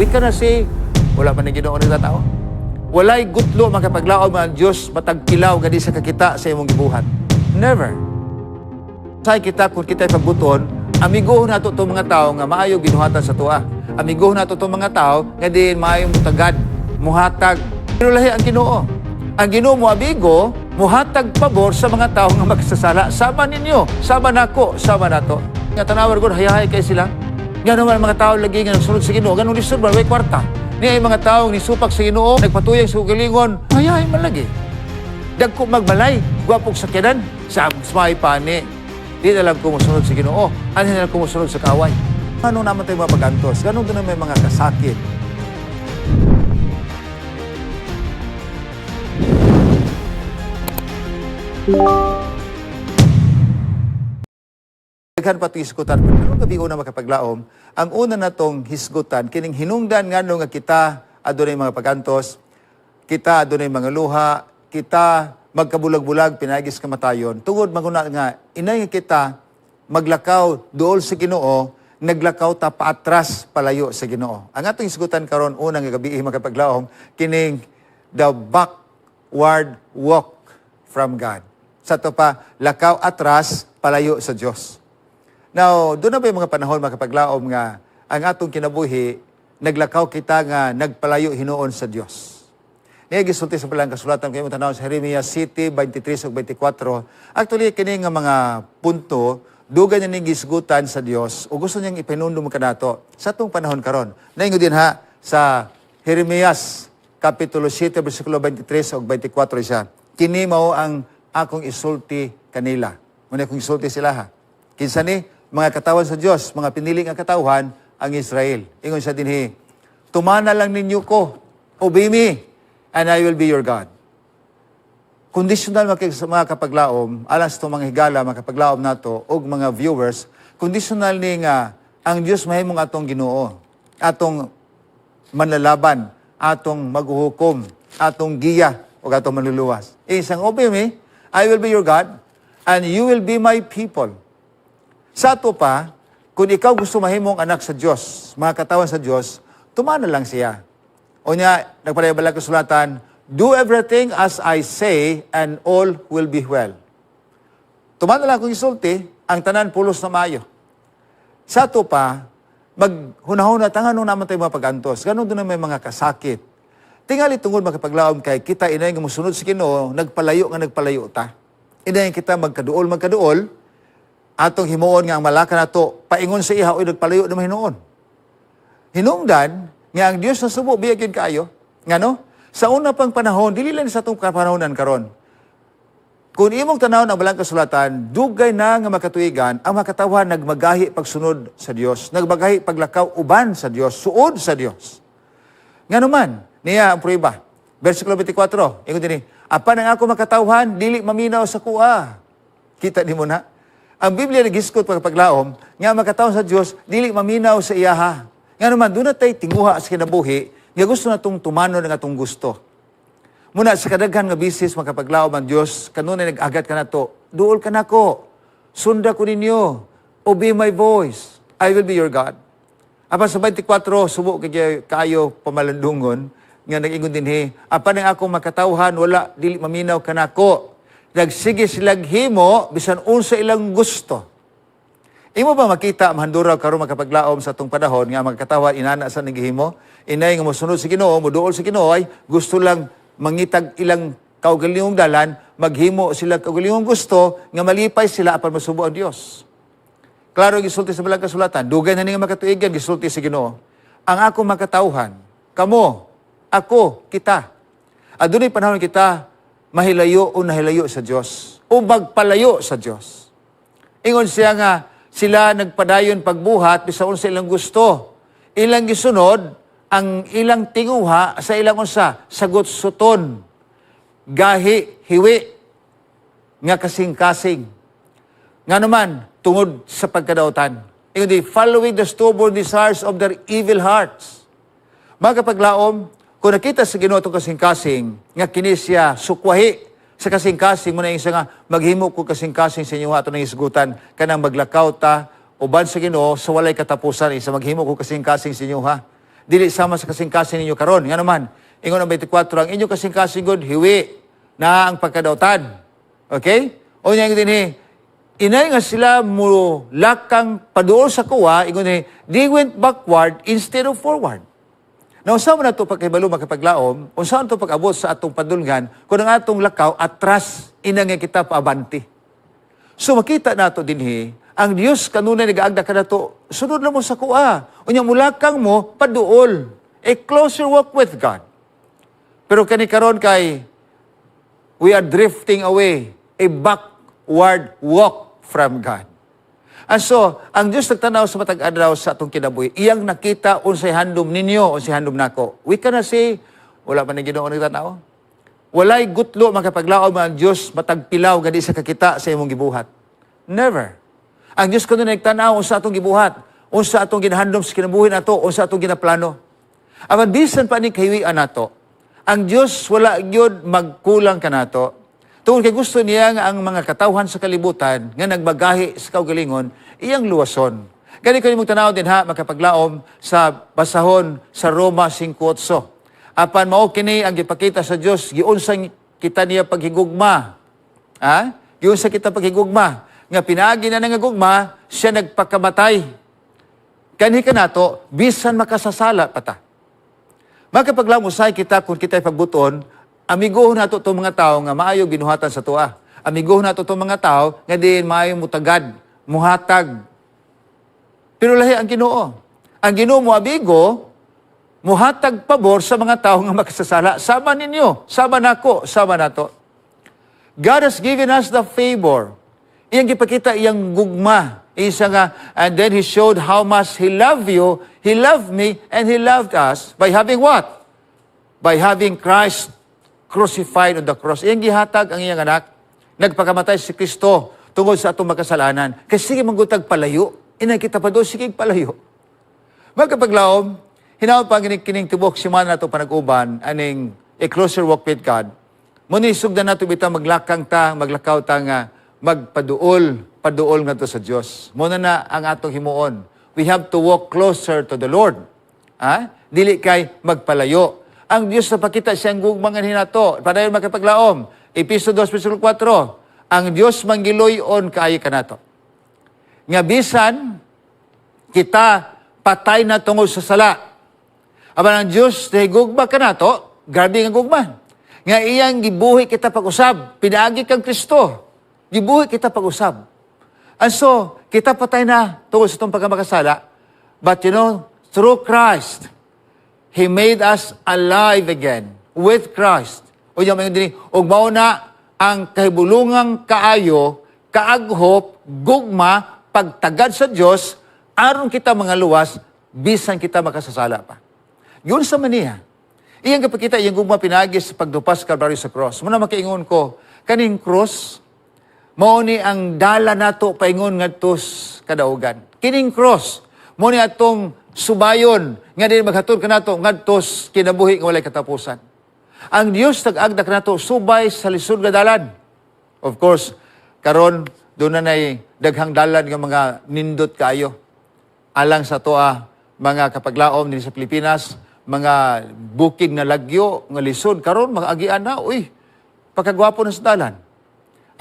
We cannot say, wala man na Ginoo ng tao. Walay gutlo makapaglaom ang Diyos matagkilaw gadi sa kakita sa imong gibuhat. Never. Say kita kung kita'y pagbuton, amigohon nato itong mga tao nga maayo binuhatan sa tuwa. Amigohon nato itong mga tao nga din maayo mutagad, muhatag. Pero lahi ang Ginoo. Ang Ginoo mo abigo, muhatag pabor sa mga tao nga magsasala. Sama ninyo, sama nako, sama nato. Nga tanawar ko, hayahay kay sila. Nga naman ang mga tao lagi nga nagsunod sa Ginoo, ganun lisod ba, way kwarta. Niya yung mga tao nisupak sa Ginoo, nagpatuyang sa ugalingon, hayahay man lagi. Dagko magmalay, gwapong sakyanan, sa may pani. Di na lang kumusunod sa Ginoo, ano na lang kumusunod sa kaway. Ano naman tayo mga pagantos? Ganun doon na may mga kasakit. Daghan pa ito hisgutan. Pero gabi una makapaglaom, ang una na itong hisgutan, kining hinungdan nga nga kita, adunay mga pagantos, kita adunay mga luha, kita magkabulag-bulag, pinagis kamatayon. Tungod maguna nga, inay kita maglakaw dool sa Ginoo, naglakaw ta paatras palayo sa Ginoo. Ang atong hisgutan karon unang gabi makapaglaom, kining the backward walk from God. Sa to pa, lakaw atras palayo sa Diyos. Now, doon na ba yung mga panahon makapaglaom nga ang atong kinabuhi, naglakaw kita nga nagpalayo hinuon sa Diyos. Niya gisulti sa palang kasulatan kayo tanaw sa Jeremias City 23 ug 24. Actually, kini nga mga punto, duga niya ning gisgutan sa Dios o gusto niyang ipinundom kanato sa atong panahon karon. Naingon din ha sa Jeremias Kapitulo 7, versikulo 23 ug 24 siya. Kini mao ang akong isulti kanila. Muna akong isulti sila ha. Kinsa ni mga katawan sa Dios, mga pinili nga katawhan ang Israel. Ingon siya dinhi, tumana lang ninyo ko, obey me, and I will be your God. Conditional mga kapaglaom, alas itong mga higala, mga kapaglaom nato, o mga viewers, conditional ni nga, ang Diyos mahimong atong Ginoo, atong manlalaban, atong maghuhukom, atong giya, o atong manluluwas. Isang, obey me, I will be your God, and you will be my people. Sa ato pa, kung ikaw gusto mahimong anak sa Diyos, mga katawan sa Diyos, tumana lang siya. O niya, nagpalaya-bala kasulatan, do everything as I say and all will be well. Tumana lang kung isulti, ang tanan pulos na maayo. Sa ato pa, maghunahon na tanganong naman tayo mga pagantos. Ganun doon na may mga kasakit. Tingali tungod makapaglaom kay kita inay nga musunod sa Ginoo, nagpalayo ta. Inay kita magkaduol, atong himuon nga ang malaka nato, paingon sa iha o nagpalayo na hinuon. Hinungdan, nga ang Diyos na subo, biyagin kaayo. Nga no? Sa una pang panahon, dili lang sa itong kapanahonan karon. Kung imong tanaw ang balang kasulatan, dugay na nga makatuigan, ang makatawan nagmagahi pagsunod sa Diyos, nagmagahi paglakaw uban sa Diyos, suod sa Diyos. Nga naman, niya ang prueba. Versikulo 24, ingon din, apan ang ako makatawhan, dili maminaw sa kuha. Kita ni mo na? Ang Biblia nagiskot pagpaglaom, nga makatawhan sa Diyos, dili maminaw sa iyaha. Nga naman, doon na tayo tinguha sa kinabuhi, nga gusto na itong tumano ng atong gusto. Muna, sa kadaghan nga bisis, makapaglaom ang Diyos, kanunay nag-agat ka na to, duol ka na ko, sunda ko ninyo, obey my voice, I will be your God. Apan sa 24, subo kayo pamalandungon, nga nag-ingon din, apan ang akong makatawhan, wala, dili maminaw ka na ko. Nagsige silang himo, bisan unsa ilang gusto. Imo ba makita, mahanduraw karon makapaglaom sa itong panahon, nga magkatawa, inana sa naghihimo, inay nga musunod sa Ginoo, muduol sa Ginoo, ay gusto lang mangitag ilang kaugalingong dalan, maghimo sila kaugalingong gusto, nga malipay sila apan masubo ang Dios. Klaro, gisulti sa balang kasulatan, dugay na nga makatuigan, gisulti sa Ginoo. Ang akong makatawhan, kamo, ako, kita. Adunay panahon kita, mahilayo o nahilayo sa Diyos, o magpalayo sa Diyos. Ingon siya nga, sila nagpadayon pagbuhat, bisaon sa ilang gusto. Ilang gisunod, ang ilang tinguha sa ilang unsa, sagot suton, gahi, hiwi, nga kasing-kasing. Nga naman, tungod sa pagkadautan. Ingon di, following the stubborn desires of their evil hearts. Mga kapaglaom, kung nakita sa Ginoo itong kasing-kasing, nga kini siya sukwahi sa kasing-kasing, muna yung isa nga, maghimo ko kasing-kasing sa inyo ato ng isgutan, kanang maglakaw ta, uban sa Ginoo, sa walay katapusan, isa maghimo ko kasing-kasing sa inyo ha. dili sama sa kasing-kasing ninyo karon. Nga naman, ingon ang 24, ang inyong kasing-kasing God, hiwi na ang pagkadautan. Okay? O niya din inay nga sila mo lakang paduol sa kuwa, ingon they went backward instead of forward. Now, saan mo na ito pagkibalo makapaglaom, kung saan ito pag-abot sa atong padulngan, kung ang atong lakaw, atras, inang kita paabanti. So, makita na ito din ang Diyos kanunay nag-aagda ka na ito, sunod na mo sa kuha. Unya mula kang mo, paduol. A closer walk with God. Pero kanikaron kay, we are drifting away. A backward walk from God. And so, ang Diyos nagtanaw sa matag adlaw sa atong kinabuhi, iyang nakita unsay handom ninyo, unsay handom nako. We cannot say, wala man ang Ginoo nagtanaw. Walay gutlo makapaglaom ang Diyos matag pilaw gadi sa kakita sa imong gibuhat. Never. Ang Diyos kuno nagtanaw unsa atong gibuhat, unsa atong ginahandom sa kinabuhi nato, unsa atong ginaplano. Apan bisan pa ni kahiwian nato, ang Diyos wala gyud magkulang kanato. Tungod kay gusto niya nga ang mga katawhan sa kalibutan nga nagbagahi sa kaugalingon, iyang luwason. Gani ko nimong tanaw din makapaglaom sa basahon sa Roma 5:8. Apan mao kini ang gipakita sa Dios giunsang kita niya paghigugma. Giunsa kita paghigugma nga pinaagi na nga gugma, siya nagpakamatay. Kanhi kanato bisan makasasala pata. Makapaglamusay kita kung kita'y pagbuton, amigohon nato itong mga tao nga maayo ginuhatan sa tuwa. Amigohon nato itong mga tao nga diin maayo mutagad, muhatag. Pero lahi ang Ginoo. Ang Ginoo mo abigo, muhatag pabor sa mga tao nga makasasala. Sama ninyo, sama nako, sama nato. God has given us the favor. Iyang gipakita iyang gugma. Isa nga, and then He showed how much He loved you, He loved me, and He loved us by having what? By having Christ crucified on the cross. Iyang gihatag ang iyang anak. Nagpakamatay si Kristo tungod sa atong makasalanan. Kasi sige manggutag palayo. Inay kita pa doon, sige palayo. Magkapaglaom, hinawad pa kining tubok si man nato panag-uban, aning a closer walk with God. Munisog na nato bitaw maglakang ta, maglakaw ta nga, paduol nga to sa Diyos. Muna na ang atong himuon. We have to walk closer to the Lord. Dili kay magpalayo. Ang Diyos na pakita siyang gugmangan hinato. Padayon makapaglaom. Episo 2:4. Ang Diyos manggiloy-on kaayo kanato. Nga bisan, kita patay na tungod sa sala. Aban ang Diyos na higugma kanato, grabe nga gugma. Nga iyang gibuhi kita pag-usab. Pinaagi kang Kristo. Gibuhi kita pag-usab. And so, kita patay na tungkol sa itong pagkamakasala. But through Christ, He made us alive again with Christ. O yung mga din, ug mao na ang kahibulungang kaayo, kaaghop, gugma, pagtagad sa Diyos, aron kita mga luwas, bisan kita makasasala pa. Yun sa maniya. Iyang kapakita, iyang gugma pinagis sa pagdupas Kalbaryo sa cross. Muna makiingon ko, kaning cross, mao ni ang dala nato paingon ngadto kadaugan. Kining cross, mao ni atong subayon nga din maghatod kanato ngadto kinabuhi nga walay katapusan. Ang Dios nag-agda kanato subay sa lisod nga dalan. Of course, karon doon na daghang dalan nga mga nindot kayo. Alang sa toa mga kapaglaom din sa Pilipinas, mga bukid na lagyo nga lisod karon mag-agian na, pagkagwapo na sa dalan.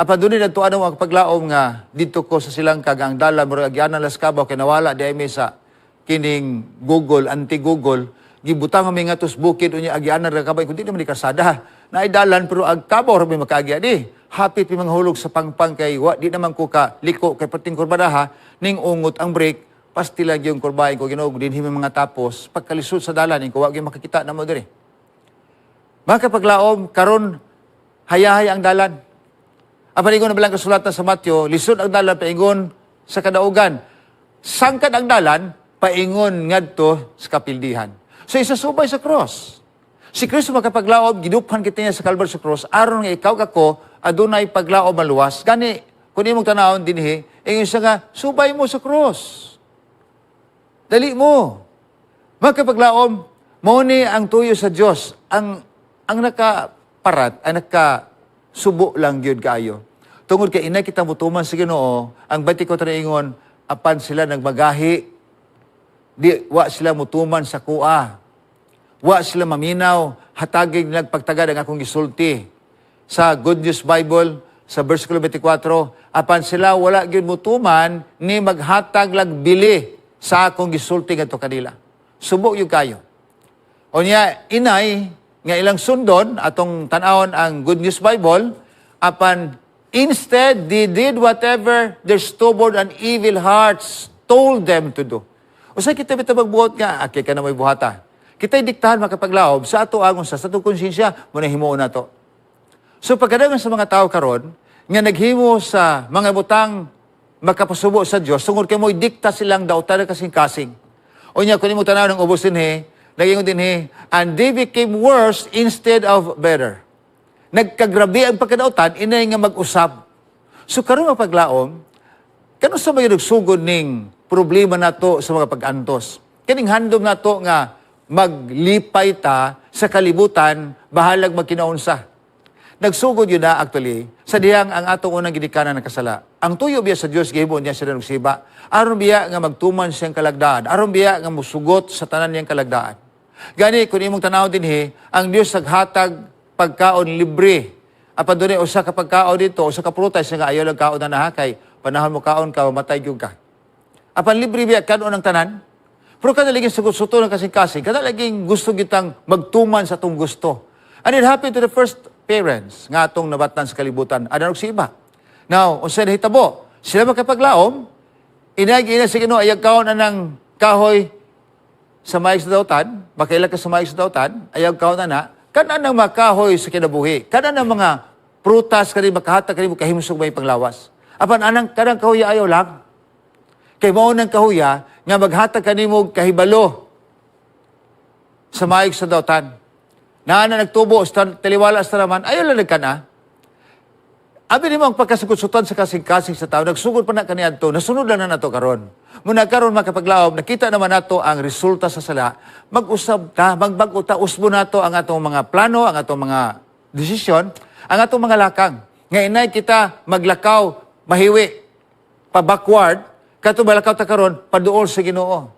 Apa doon na ito mga paglaom nga dito ko sa silang kagang dala mo agian las kabaw kay nawala di ay sa kining Google, anti-Google, gibutang kami nga tos bukid unya agian ra kabay kundi naman kasada. Na dalan pero ag kabaw ra may makaagian di. Hapit mi mga hulog sa pangpang kay wa di naman ko ka liko kay perting kurbadaha ning ungot ang break pastila gyung kurbay ko Ginoo din himi mga tapos pagkalisod sa dalan ko wa gyud makakita na mo diri. Mga paglaom karon hayahay ang dalan. Apaningon na balang kasulatan sa Mateo, lisod ang dalan paingon sa kadaugan. Sangkad ang dalan, paingon ngadto sa kapildihan. So isasubay sa cross. Si Kristo makapaglaob, giduphan kita niya sa Kalbaryo sa cross, aron nga ikaw kako, adunay paglaob maluwas. Gani, kung imong tanawon dinhi, ingon siya nga, subay mo sa cross. Dali mo. Makapaglaob, mao ni ang tuyo sa Dios, ang nakaparat, ang subo lang gyud kayo. Tungod kay inay kita mutuman sa Ginoo, ang 24 ingon, apan sila nagmagahi, wa sila mutuman sa kuha. Wa sila maminaw, hatagig nagpagtagad ang akong gisulti. Sa Good News Bible, sa versikulo 24, apan sila wala gyud mutuman ni maghatag lag bili sa akong gisulti ngadto kanila. Subok yung kayo. O niya, inay, nga ilang sundon, atong tanawon ang Good News Bible, apan instead, they did whatever their stubborn and evil hearts told them to do. O sa kita magbuhat nga, aki ka na may buhata. Kita'y diktahan makapaglaob sa ato agon sa atong konsensya, muna himuon na to. So pagkadagan sa mga tao karon nga naghimo sa mga butang makapasubo sa Dios tungod kay mo'y dikta silang dautan kasing-kasing. O niya kunin mo tanaw ng ubos dinhi, naging dinhi, and they became worse instead of better. Nagkagrabe ang pagkadautan inay nga mag-usab. So karon mapaglaom, kano sa may nagsugod ning problema nato sa mga pag-antos. Kining handom nato nga maglipay ta sa kalibutan bahalag magkinaunsa. Nagsugod yun na actually sa diyang ang atong unang gidikanan ng kasala. Ang tuyo biya sa Dios gihimo niya siya nagsiba. Aron biya nga magtuman siyang kalagdaan. Aron biya nga musugot sa tanan niyang kalagdaan. Gani kun imong tanaw dinhi, ang Dios naghatag pagkaon libre. Apan dunay usa ka pagkaon dito, usa ka prutas nga ayaw lang kaon na nahakay, panahon mo kaon ka mamatay gyud ka. Apan libre biya kanon ang tanan. Pero kada laging suto ng kasing-kasing, kada laging gusto kitang magtuman sa atong gusto. And it happened to the first parents nga atong nabatan sa kalibutan. Ano si iba? Now, unsa nahitabo? Sila makapaglaom, inag-ina sa Ginoo ayag kaon na ng kahoy sa maig sa dautan, makailag ka sa maig sa dautan, ayag kaon na kanan ng makahoy sa kinabuhi, kanan ng mga prutas kani makahatag kani kahimsog may panglawas. Apan anang kanang kahoy ayaw lang. Kay mao nang kahuya nga maghatag kanimo kahibalo sa maig sa dautan. Na nagtubo sa taliwala sa naman, ayaw lang nagkana. Abi nimo ang pagkasugod-sutan sa kasing-kasing sa tao, nagsugod pa na kaniadto, nasunod lang na nato karon. Muna karon makapaglaom, nakita naman nato ang resulta sa sala, mag-usab ta, magbag-o ta, usbo nato ang atong mga plano, ang atong mga desisyon, ang atong mga lakang. Nga inay kita maglakaw, mahiwi, pa-backward, kato balakaw ta karon paduol sa Ginoo.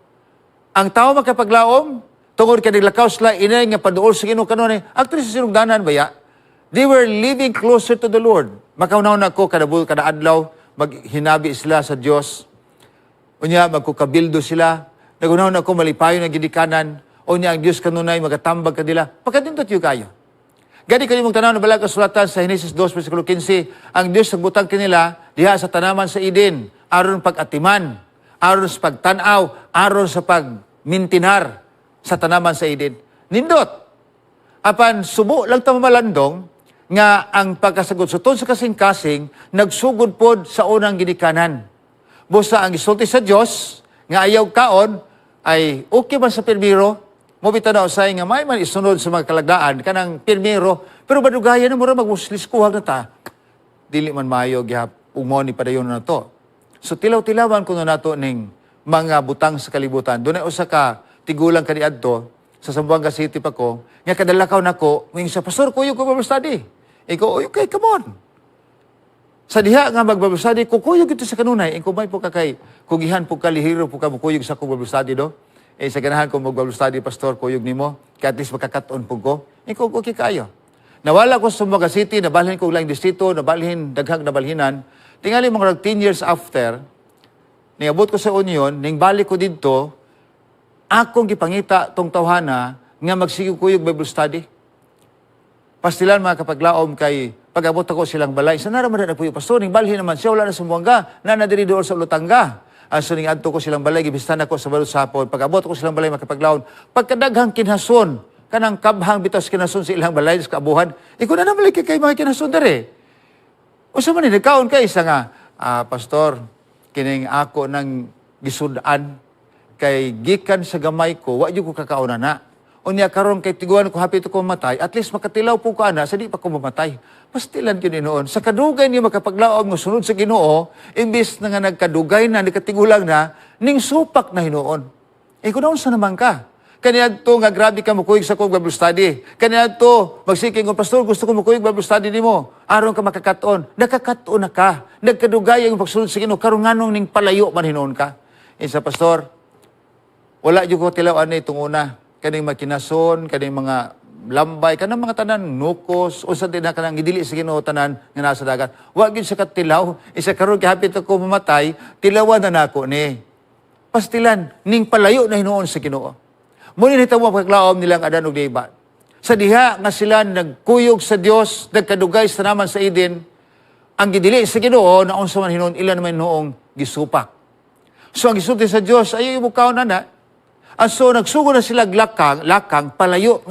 Ang tao makapaglaom tungod kay naglakaw sila inay nga paduol sa Ginoo kanunay actually sa sinugdanan baya. They were living closer to the Lord. Makaunaw na ko kada adlaw maghinabi sila sa Dios. Unya magkukabildo sila. Nagunaw na ko malipayon na gidikanan. Unya ang Dios kanunay magatambag kadila. Pagkadindot yu kayo. Gani kanimong tanaw na balag kasulatan sa Genesis 2 versikulo 15, ang Dios nagbutang kanila diha sa tanaman sa Eden aron pag-atiman, aron sa pagtanaw, aron sa pagmintinar sa tanaman sa Eden. Nindot. Apan subo lang ta mamalandong nga ang pagkasagot suton sa kasing-kasing nagsugod pod sa unang ginikanan. Busa ang gisulti sa Dios nga ayaw kaon ay okay man sa pirmiro, mo bitanaw say nga may man isunod sa mga kalagdaan kanang pirmiro, pero badugayan na mura magmusliskuhag na ta. Dili man maayo gihap umo ni padayon na to. So tilaw-tilawan ko na nato ning mga butang sa kalibutan. Doon ay usa ka tigulang kaniadto sa Zamboanga City pa ko, nga kadalakaw nako, wing sa pastor ko yung Bible study. Iko, okay, come on. Sa diha nga mag-Bible study, kukuyog ito sa kanunay. Iko may po kakay, kugihan po kalihiro po ka mukuyog sa kong Bible study do. Sa ganahan ko mag-Bible study, pastor, kuyog nimo. Kaya at least makakaton po ko. Iko, okay kayo. Nawala ko sa Zamboanga City, nabalhin ko lang distrito, nabalhin, daghang nabalhinan. Tingali mga 10 years after, niabot ko sa Union, ning balik ko dito, akong gipangita tong tawhana nga magsigig-kuyog Bible study. Pastilan mga kapaglaom kay pag-abot ako silang balay. Sa naramadan na po yung pastor, ning balhin naman siya, wala na sa Zamboanga, na nadiri doon sa Lutanga. So ning adto ko silang balay, gibistan ako sa balot sapon. Pag-abot ko silang balay mga kapaglaom, pagkadaghang kinhason, kanang kabhang bitas kinhason sa ilang balay, sa kaabuhan, ikaw na naman kay mga kinhason dere. O sa man, nagkaon kay isa nga, pastor, kining ako ng gisudan, kay gikan sa gamay ko, wa jud ko kakauna na. Unya karon kay tiguan ko hapit ko mamatay, at least makatilaw po ko ana sa di pa ko mamatay. Pastilan gyud noon. Sa kadugay niya makapaglaom nga sunod sa Ginoo, imbis na nga nagkadugay na nakatigulang na ning supak na hinuon. Kunaon sa naman ka? Kaniadto nga grabe ka mukuyog sa kong Bible study. Kaniadto magsiking ko pastor, gusto ko mukuyog Bible study nimo. Aron ka makakaton. Nakakaton na ka. Nagkadugay ang pagsunod sa Ginoo karon nganong ning palayo man hinuon ka. Isa pastor, wala yung ko tilawan ni itong una. Kaning makinason, kaning mga lambay, kanang mga tanan, nukos, o sa din na kanang gidili sa Ginoo tanan nga nasa dagat. Wag yun sa katilaw. Isa karon kahapit ako mamatay, tilawan na nako ni. Pastilan, ning palayo na hinuon sa Ginoo. Muna nitamo paglaom nilang Adan ug Eva. Sa diha nga sila nagkuyog sa Dios, nagkadugay sa naman sa Eden, ang gidili sa Ginoo na unsa man hinuon ilan naman noong gisupak. So ang gisulti sa Dios ayo ibukaw na. So nagsugo na sila lakang palayo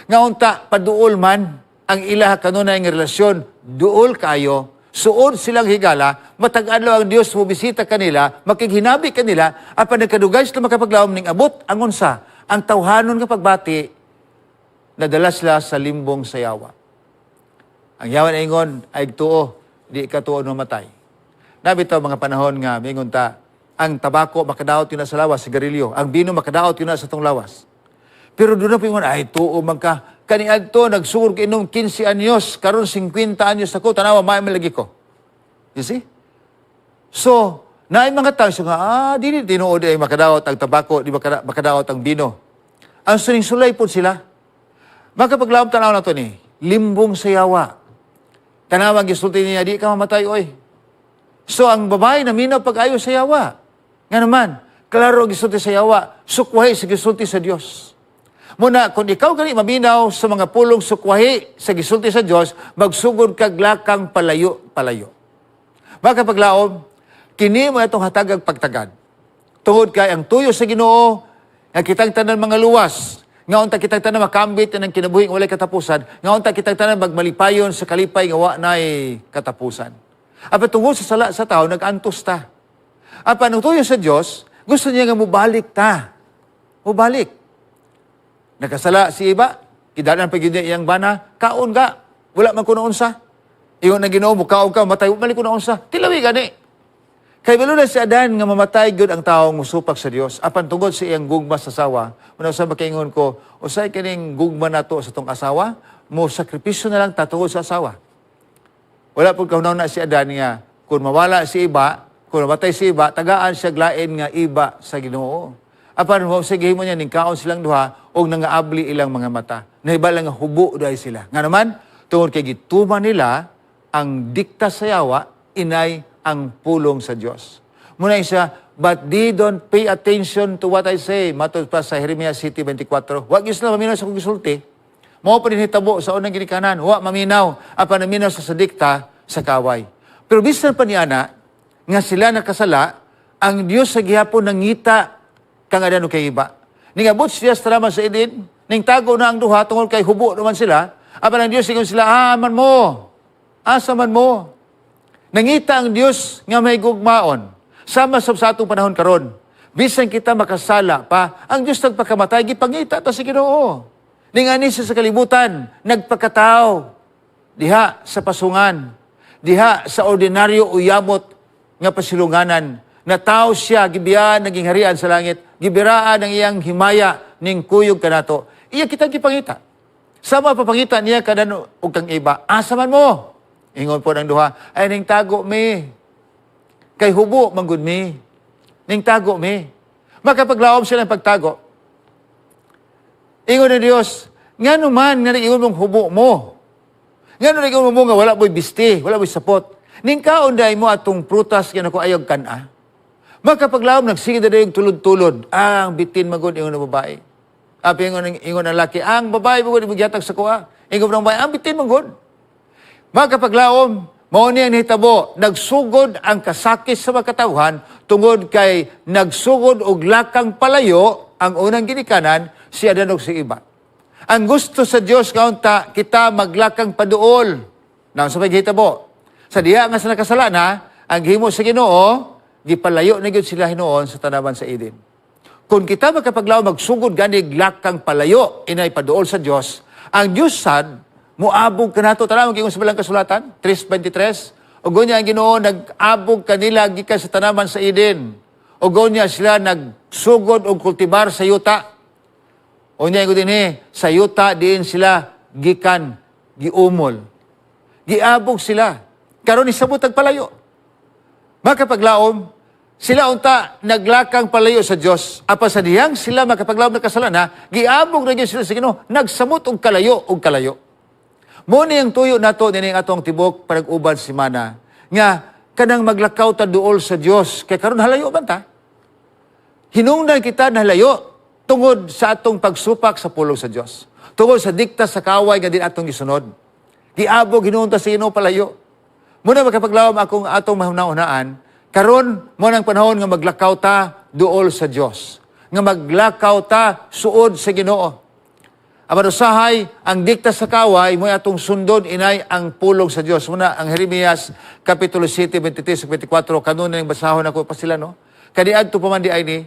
nga unta paduol man ang ilaha kanunay nga relasyon duol kayo. Suod silang higala, matag-adlaw ang Dios mo bisita kanila, makighinabi kanila, apan nagkadugay sila makapaglawom ning abot ang unsa, ang tawhanon nga pagbati nadala sila sa limbong sa yawa. Ang yawa na ingon ay tuo, di ka tuo no matay. Nabitaw mga panahon nga mingon ta, ang tabako makadaot yun na sa lawas, sigarilyo. Ang bino makadaot yun na sa tong lawas. Pero doon na pingon, ay tuo magka. Kaniad to, nagsugur ka inom 15 anyos, karon 50 anyos ako, tanawa, may malagi ko. You see? So, naay mga tao, so nga, di tinuod ay makadaot ang tabako, di makadaot ang bino. Ang suning sulay po sila. Magkapaglawang tanaw na to ni, limbong sa yawa. Tanawang gisulti niya, di ka mamatay, oy. So, ang babae na minaw pag-ayo sa yawa. Nga naman, klaro gisulti sa yawa, sukwahi sa gisulti sa Diyos. Muna, kung ikaw gani maminaw sa mga pulong sukwahi sa gisulti sa Diyos, magsugod kag lakang palayo. Magkapaglaom, kini mo itong hatagag pagtagad. Tungod kay ang tuyo sa Ginoo, nga kitang tanan mga luwas, nga unta kitang tanan makambit ng kinabuhing walay katapusan, nga unta kitang tanan magmalipayon sa kalipay nga wa nay katapusan. Apa tungod sa sala sa tao, nag-antos ta. Apa nung tuyo sa Diyos, gusto niya nga mubalik ta. Mubalik. Nakasala si iba, kidalan pag yun iyang bana, kaon ka, wala man kuno unsa. Iyon na Ginoo mo, kaon ka, matay, mali kuno unsa. Tilawi gani. Kay baluna si Adan nga mamatay gyud ang taong musupak sa Dios. Apan tungod sa iyang gugma sa asawa, una sa makaingon ko, usay kining gugma nato sa tong asawa, mo sakripisyo na lang tatungod sa asawa. Wala pud kaunaw na si Adan nga kung mawala si iba, kung mamatay si iba, tagaan siya glain nga iba sa Ginoo. Apan mo sige mo niya ning kaon silang duha og nangaabli ilang mga mata. Nahibala nga hubo dahi sila. Nga naman tungod kay gituman nila ang dikta sa yawa inay ang pulong sa Dios. Muna siya, but they don't pay attention to what I say. Matod pa sa Jeremiah 7:24. Wa gyud sila maminaw sa kong gisulti. Mao pa din hitabo sa unang ginikanan. Wa maminaw apan naminaw sa dikta sa kaway. Pero bisan pa niana nga sila nakasala, ang Dios sa gihapon nangita kang Adan ug kay iba. Ning abot siya sa naman sa Eden, ning tago na ang duha tungod kay hubo naman sila. Apan ang Dios ingon sila, man mo. Asa man mo. Nangita ang Dios nga may gugmaon. Sama sa atong panahon karon. Bisan kita makasala pa, ang Dios nagpakamatay gipangita ta sa Ginoo. Ning ani sa kalibutan, nagpakatao diha sa pasungan, diha sa ordinaryo uyabot nga pasilunganan, na tao siya, gibiyan, naging harian sa langit, gibiraan ang iyang himaya, ning kuyog kanato. Iya kita gipangita. Sama papangita niya kanan o kang iba, asa man mo? Ingon po ng duha, ay ning tago mi. Kay hubo, manggod mi. Ning tago mi. Makapaglaom sila ng pagtago. Ingon ng Diyos, nga naman, nga nag-ingon mong hubo mo. Nga nag-ingon mo nga wala bo'y bisti, wala bo'y sapot. Ning kaunday mo atong prutas yan ako ayog kana. Magkapaglaom, nagsigid na yung tulod-tulod. Ang bitin magod, ingon ng babae. Api ingon ng laki, ang babae magod, ibugyatag sa kuha. Ingon ng babae, ang bitin magod. Magkapaglaom, mao niya nahitabo, nagsugod ang kasakis sa magkatawhan tungod kay nagsugod og lakang palayo ang unang ginikanan, si Adan ug si Eva. Ang gusto sa Dios kaunta kita maglakang paduol. Nang sa paghitabo. Sa diha nga sa nakasala na, ang himo sa Ginoo, gipalayo na gyud sila hinuon sa tanaman sa Eden. Kung kita magkapaglaom magsugod ganig lakang palayo inay paduol sa Dios, ang Dios sad muabog kanato tanawon kay sa balang kasulatan 3:23 ug gonya ang Ginoo nag-abog kanila gikan sa tanaman sa Eden. Ug gonya sila nagsugod og kultibar sa yuta. Unya ko dinhi sa yuta diin sila gikan giumol. Giabog sila karon isabot ang palayo. Magkapaglaom Sila unta naglakang palayo sa Dios. Apa sa diyang sila makapaglaom na kasalanan, giabog na gyud sila sa Ginoo, nagsamot og kalayo og kalayo. Mo ni ang tuyo nato dinhi atong tibok panag-uban semana nga kanang maglakaw ta duol sa Dios kay karon halayo man ta. Hinungdan kita na halayo tungod sa atong pagsupak sa pulong sa Dios. Tungod sa dikta sa kaway nga din atong gisunod. Giabog hinungdan sa Ginoo palayo. Muna makapaglawom akong atong mahunahunaan. Karon mo nang panahon nga maglakaw ta duol sa Dios, nga maglakaw ta suod sa Ginoo. Apan usahay ang dikta sa kaway mo atong sundon inay ang pulong sa Dios. Muna ang Jeremias kapitulo 7 23-24 kanunay ning basahon ako pa sila no. Kaniadto pa man di ay ni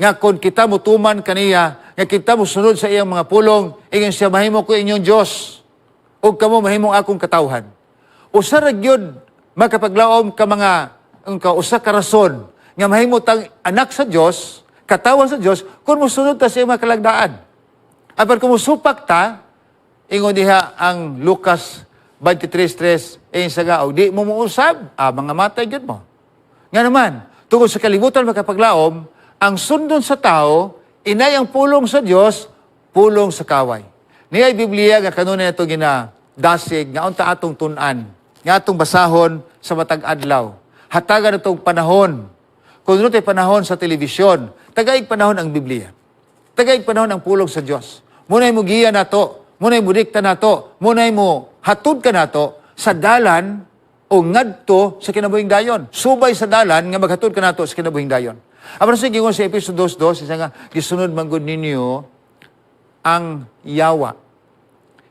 nga kon kita mutuman kaniya, nga kita mosunod sa iyang mga pulong, ingon siya mahimo ko inyong Dios ug kamo mahimong akong katawhan. Usa ra gyud makapaglaom ka mga usa ka rason nga mahimo tang anak sa Dios, katawan sa Dios, kung musunod ta sa iyang mga kalagdaan. Apan kung musupak ta, ingon diha ang Lucas 23:3, saga, di mo muusab, mga matay gyud mo. Nga naman, tungod sa kalibutan makapaglaom, ang sundon sa tao, inay ang pulong sa Dios, pulong sa kaway. Niya'y Biblia nga kanunay nato ginadasig nga unta atong tun-an, nga atong basahon sa matag adlaw. Hatagan itong panahon. Kung ano tayo panahon sa telebisyon, tagaig panahon ang Biblia. Tagaig panahon ang pulong sa Diyos. Muna'y mo giya na to, muna'y mo dikta na to, muna'y mo hatod ka na to sa dalan o ngadto sa kinabuhing dayon. Subay sa dalan nga maghatod ka na to sa kinabuhing dayon. Apan sa gingon sa episode 2:2, isa nga, gisunod manggod ninyo ang yawa.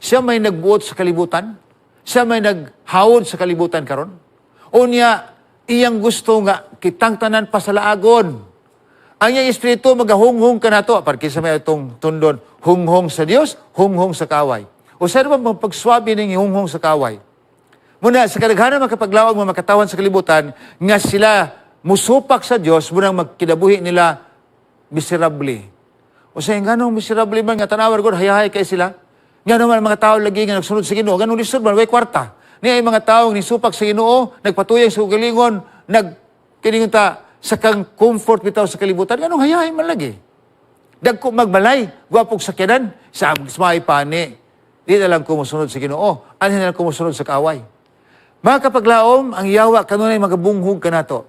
Siya may nagbuot sa kalibutan, siya may naghawod sa kalibutan karon. Unya, iyang gusto nga kitang tanan pasalaagon. Ang iyang espiritu magahunghong ka na to. Parkisa may itong tundon, hunghong sa Dios, hunghong sa kaway. O sa naman pagpagswabi ng hunghong sa kaway. Muna, sa kadaghanan makapaglaog mga makatawan sa kalibutan, nga sila musupak sa Dios, munang magkinabuhi nila miserably. O sa ganong miserably man nga tanawar ko, hayahay kay sila. Nga naman mga tao lagi nga nagsunod sa Ginoo, ganun lisod man, way kwarta. Niya ay mga taong nisupak sa Ginoo, nagpatuyang sa ugalingon, nagkiningon ta sa kang comfort bitaw sa kalibutan, ganong hayahay man lagi. Dagko magbalay, guwapog sakyanan, sa may pani. Di na lang kumusunod sa Ginoo, anhin na lang kumusunod sa kaaway. Mga kapaglaom, ang yawa kanunay magabunghog ka na to.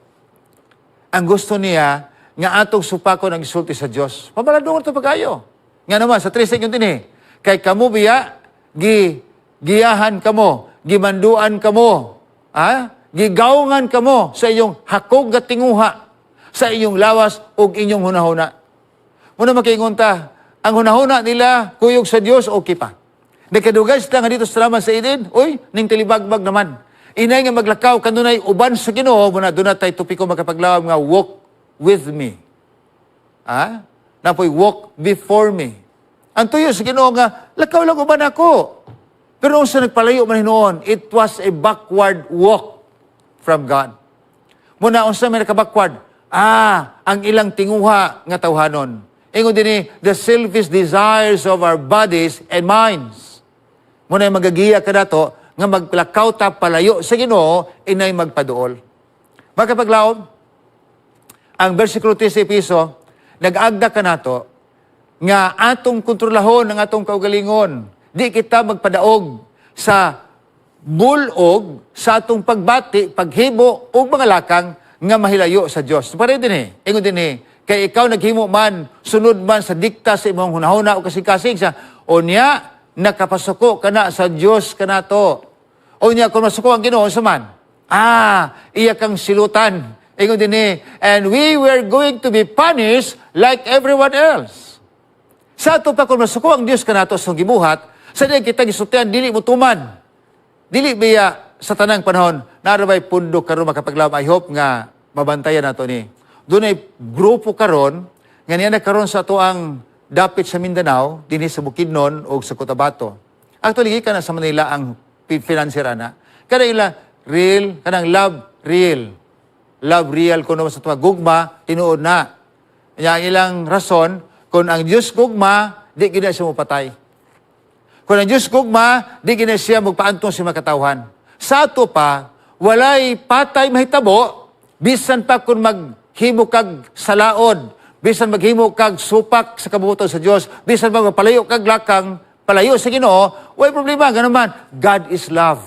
Ang gusto niya, nga atong supakon ang isulti sa Dios. Pabaladungan ito pagkayo. Nga naman, sa 3 yun din kay kamo biya, giyahan kamo, gimanduan kamo, gigawngan kamo sa iyong hakog nga tinguha, sa iyong lawas ug inyong hunahuna. Muna makiingon ta, ang hunahuna nila kuyog sa Dios okay pa. Nagkadugay sila nga dito sa laman sa Eden, ning tilibagbag naman. Inay nga maglakaw kanunay uban sa Ginoo, muna doon na tayo tupiko magkapaglawam nga walk with me. Napoy walk before me. Ang tuyo sa Ginoo nga, lakaw lang uban ako. Pero nung sa nagpalayo man hinoon, it was a backward walk from God. Muna, unsa may naka-backward? Ang ilang tinguha nga tawhanon. Ingon din the selfish desires of our bodies and minds. Muna, magagiya ka na to, nga maglakaw ta palayo sa Ginoo, inay magpaduol. Magkapaglaom, ang versikulo 3 sa Episo, nag-agda ka na to, nga atong kontrolahon ang atong kaugalingon. Di kita magpadaog sa bulog sa atong pagbati, paghibo o mga lakang nga mahilayo sa Dios. Pare din ingon din kay ikaw naghimo man, sunod man sa dikta sa imong hunahuna o kasing-kasing sa onya nakapasuko kana sa Dios kanato. Onya kung masuko ang Ginoo sa man. Iya kang silutan. Ingon din and we were going to be punished like everyone else. Sa ato pa kung masuko ang Dios kanato sa gibuhat, sa diyan kita gisultian, dili mo tuman. Dili biya sa tanang panahon, narabay pundok karon makapaglaom. I hope nga mabantayan nato ni. Doon ay grupo karon, nga niya na karon sa ato ang dapit sa Mindanao, dinhi sa Bukidnon o sa Cotabato. Actually, ka na sa Manila ang financiera na. Kanang ila real, kanang love real. Love real kung naman sa tuwa gugma, tinuod na. Ang ilang rason, kung ang Diyos gugma, di gina siya mapatay. Kung ang Diyos gugma, di gina siya magpaantong siya makatawhan. Sa ato pa, walay patay mahitabo, Bisan pa kung maghimo kag salaod, bisan maghimo kag supak sa kabubuton sa Dios, bisan pa magpalayo kag lakang, palayo sa Ginoo, way problema, ganun man. God is love.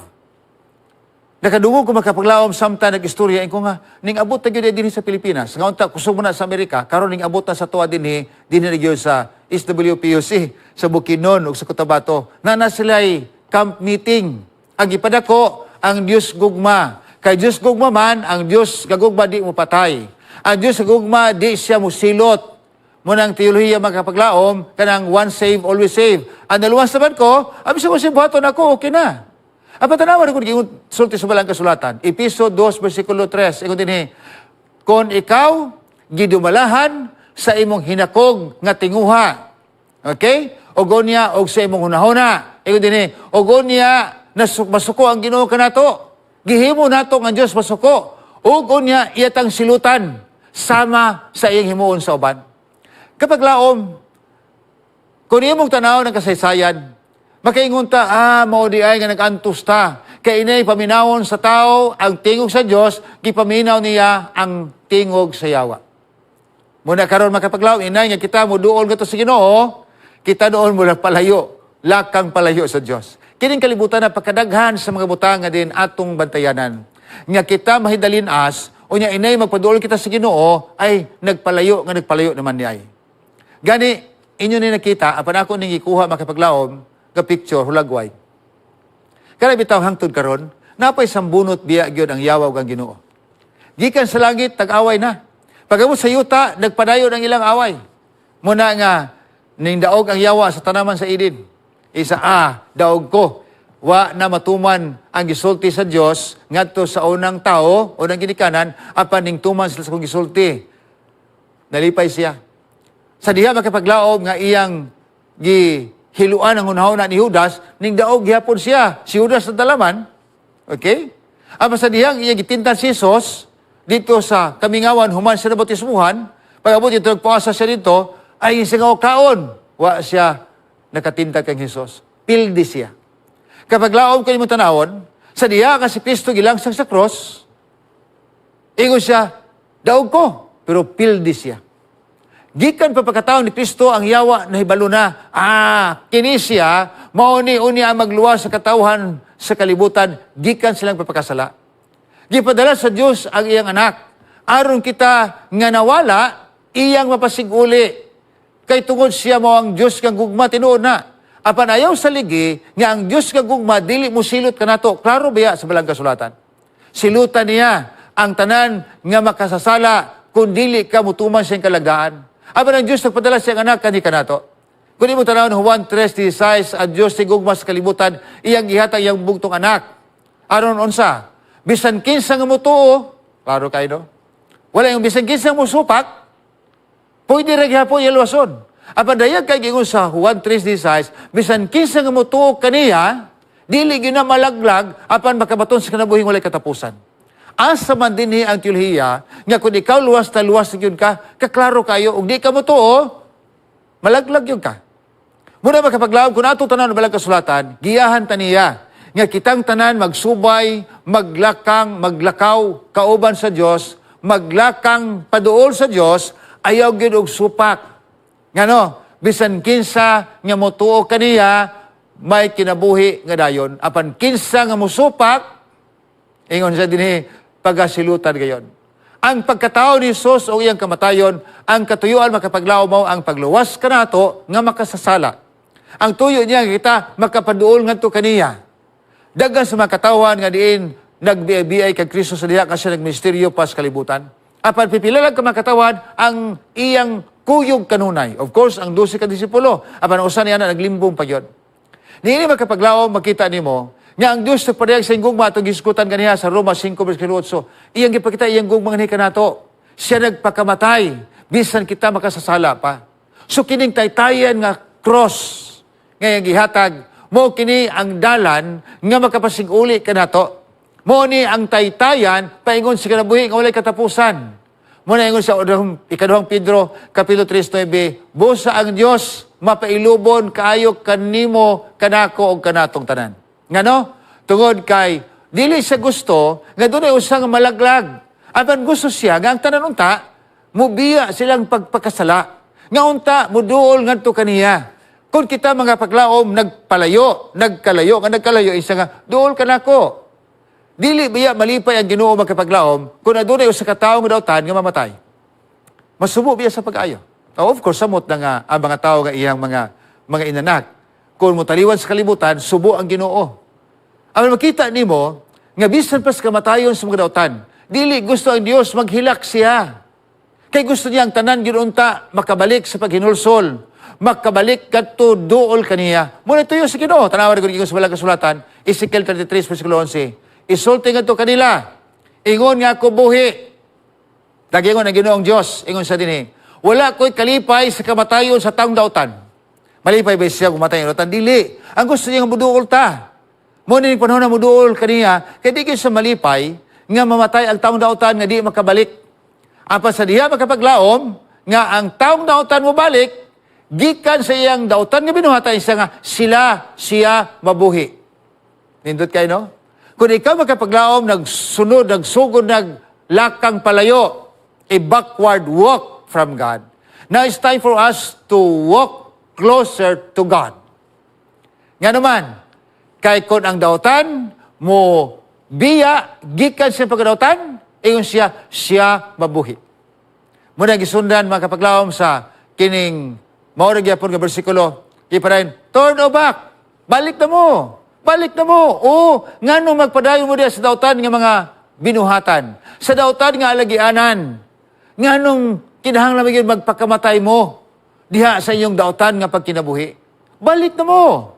Nakadungog ko makapaglawom samtang nag-istorya ko nga ning abot ta gyud dinhi sa Pilipinas. Nga unta kusog mo na sa Amerika, karon ning abot na sa tuwa dinhi gyud sa SWPUC sa Bukidnon ug sa Cotabato. Nana sila'y camp meeting. Ang ipadako ang Dios gugma. Kay Dios gugma man, ang Dios gagugma di mo patay. Ang Dios gugma di siya musilot. Munang teolohiya makapaglaom kanang once save always save. Ang naluwas naman ko, abis ko buhaton ako, okay na. Apa tanawan ko giingon sulti sa balang kasulatan. Episode 2 bersikulo 3. Ingon dinhi, kon ikaw gidumalahan sa imong hinakog nga tinguha. Okay? Ogonya og sa imong hunahuna. Ingon dinhi, ogonya masuko ang Ginoo kanato. Gihimo nato nga Dios masuko. Ug unya iyatang silutan sama sa iyang himuon sa uban. Kapag laom, kung imong tanaw ng kasaysayan, makaingon ta, mao di ay nga nag-antos ta. Kay inay paminawon sa tao ang tingog sa Dios, gipaminaw niya ang tingog sa yawa. Muna karon makapaglaom, inay nga kita mo duol nga to sa Ginoo, kita doon mo palayo, lakang palayo sa Dios. Kining kalibutan na pagkadaghan sa mga butang nga din atong bantayanan. Nga kita mahidalinas, o nya inay magpaduol kita sa Ginoo, ay nagpalayo naman niya ay. Gani, inyo ni nakita, apan ako ning ikuha makapaglaom, nga picture, hulagway. Kaya bitaw hangtod karon, napay sambunot biya gyud ang yawa ug ang Ginoo. Gikan sa langit, tag-away na. Pagamo sa yuta, nagpadayon ang ilang away. Muna nga, ning daog ang yawa sa tanaman sa Eden. Isa, daog ko. Wa na matuman ang gisulti sa Dios ngadto sa unang tao, unang ginikanan, apan ning tuman sila sa kong gisulti. Nalipay siya. Sa diha makapaglaom nga iyang gihiluan ang hunahuna ni Judas, ning daog gihapon siya. Si Judas na dalaman. Okay? Apan sa dihang iyang gitintan si Jesus dito sa kamingawan human sa nabatismuhan, pag-abot ito nagpuasa siya dito, ay singaw kaon. Wa siya nakatinta kang Jesus. Pildi siya. Kapag laom kayo mo tanawon, sa diha ka si Kristo gilangsang sa cross, ingon siya, daog ko, pero pildi siya. Gikan pa pagkataon ni Kristo ang yawa na hibalo na, kini siya, mauni-uni ang magluwas sa katawhan sa kalibutan, gikan silang papakasala. Gipadala sa Diyos ang iyang anak. Aron kita nga nawala, iyang mapasiguli. Kay tungod siya mo ang Diyos kang gugma, tinuod na. Apan ayaw sa ligi, nga ang Diyos kang gugma, dili mo silot ka nato. Klaro biya sa balang kasulatan. Silutan niya ang tanan nga makasasala kung dili ka mutuman siyang kalagaan. Apan ang Diyos nagpadala siyang anak kani ka nato. Kung di mo tanawon Juan 3:16, ang Diyos si gugma sa kalibutan, iyang gihatag iyang bugtong anak. Aron unsa? Bisan kinsa nga mutuo, klaro kayo no? Wala yung bisan kinsa mo supak, pwede rin hapon yalwason. Apan dayag kay gingon sa Juan 3:16, bisan kinsa nga motuo kaniya, dili gyud na malaglag apan makabaton sa kinabuhing walay katapusan. Asa man dinhi ang teolohiya nga kun ikaw luwas na gyud ka, kaklaro kayo ug di ka motuo, malaglag gyud ka. Muna makapaglaom kun ato tanan balang kasulatan, giyahan taniya nga kitang tanan magsubay, maglakaw kauban sa Dios, maglakang paduol sa Dios, ayaw gyud og supak. Ngano, bisan kinsa nga motuo kaniya, may kinabuhi nga dayon. Apan kinsa nga musupak, ingon sa dinhi, pagasilutan gayon. Ang pagkatao ni Jesus o iyang kamatayon, ang katuyuan makapaglaom mo ang pagluwas kanato nga makasasala. Ang tuyo niya kita makapaduol ngadto kaniya. Dagan sa makatawan nga diin nagbiay kag Kristo sa diha kasi nagmisteryo pas kalibutan. Apan pipilalag ka makatawan ang iyang kuyog kanunay. Of course, ang 12 ka disipulo. Apan usan niya na naglimbong pa yun. Niini makapaglaom, makita nimo nga ang Diyos nagpadayag sa gugma atong gisgutan kaniya sa Roma 5:8. Iyang gipakita iyang gugma nga kanato. Siya nagpakamatay bisan kita makasasala pa. So kining taytayan nga cross nga iyang gihatag, mo kini ang dalan nga makapasig-uli kanato. Mo ni ang taytayan paingon sa kinabuhi nga walay katapusan. Muna ingon sa ikaduhang Pedro, kapitulo 3:9, busa ang Dios mapailubon kaayo kanimo kanako og kanatong tanan. Ngano? Tungod kay dili sa gusto nga dunay usa nga malaglag. Apan gusto siya, nga ang tanan unta, mubiya silang pagpakasala. Nga unta, muduol ngadto kaniya. Kung kita mga paglaom, nagkalayo, isa nga, duol ka nako. Dili biya malipay ang Ginoo magkapaglaom, kung adunay usa ka tawo nga dautan nga mamatay. Masubo biya sa pag-ayo. Of course, samot na nga ang mga tao nga iyang mga inanak. Kung mo taliwan sa kalibutan, subo ang Ginoo. Ang makita nimo nga bisan pas kamatayon sa mga dautan, dili gusto ang Dios maghilak siya. Kay gusto niya ang tanan ginunta makabalik sa paghinulsol, makabalik kadto duol kaniya. Muna tuyo sa Ginoo, tanawan ko sa walang kasulatan, Ezekiel 33 versikulo 11. Isulti ngadto kanila, ingon nga ako buhi. Dagingon ang Ginoong Dios, ingon sa dinhi, wala ko'y kalipay sa kamatayon sa taong dautan. Malipay ba siya kumatay ng dautan? Dili. Ang gusto niya nga muduol ta. Muna yung panahon na muduol kaniya, kaya di kayo sa malipay, nga mamatay ang taong dautan nga di makabalik. Apa sa diha makapaglaom, nga ang taong dautan mo balik, gikan sa iyang dautan nga binuhatay siya nga, siya mabuhi. Nindot kayo, no? Kung ikaw makapaglaom, nagsunod, nagsugod, naglakang palayo, a backward walk from God. Now it's time for us to walk closer to God. Nga naman, kay kung ang dautan mo biya, gikan sa pagkadautan, ingon siya mabuhi. Muna gisundan mga kapaglaom sa kining maurag yapon nga bersikulo, iparayin, turn o back, balik na mo. O, nga nung magpadayon mo diya sa dautan nga mga binuhatan, sa dautan nga alagianan, nga nung kinahanglan maging magpakamatay mo, diha sa inyong dautan nga pagkinabuhi. Balik na mo.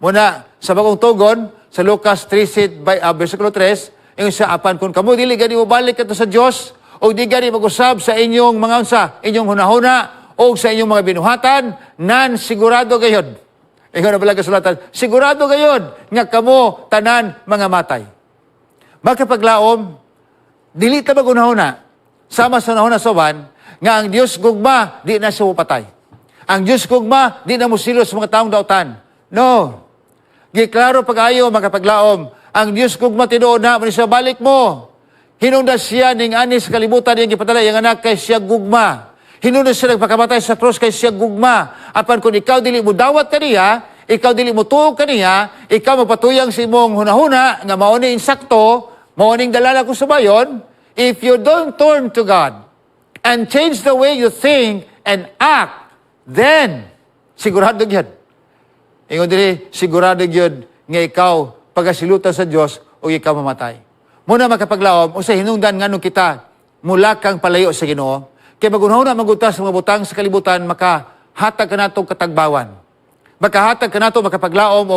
Muna, sa bagong tugon, sa Lucas 3, versikulo 3, yung sa apan kung kamo, dili gani mo balik kato sa Diyos, o di gani mag-usab sa inyong mga unsa, inyong hunahuna, o sa inyong mga binuhatan, nan sigurado gayod. Ikaw na pala kasulatan, sigurado gayod, nga kamo tanan mga matay. Magkapaglaom, dili ta mag-unahuna, sama sa unahuna soban, nga ang Diyos gugma, di na siya patay. Ang Diyos gugma, di na musilos sa mga taong dautan. No. Giklaro pag-ayo, makapaglaom, ang Diyos gugma tinuod na, siya balik mo. Hinunda siya ning anis kalibutan niyang gipadala, yung anak kay siya gugma. Hinunda siya nagpakamatay sa krus kay siya gugma. Apan kung ikaw dili mo dawat kaniya, ikaw dili mo tuog kaniya, ikaw magpatuyang si imong hunahuna, nga mauni insakto, mauning dalala ko subayon, if you don't turn to God, and change the way you think and act, then, sigurado yun. Ingon dili, sigurado yun nga ikaw pagasilutan sa Diyos o ikaw mamatay. Muna makapaglaom, o sa hinungdan nga nung kita mula kang palayo sa Ginoo, kaya magunahon na magutas sa mga butang sa kalibutan, makahatag ka natong katagbawan. Makahatag ka natong makapaglaom o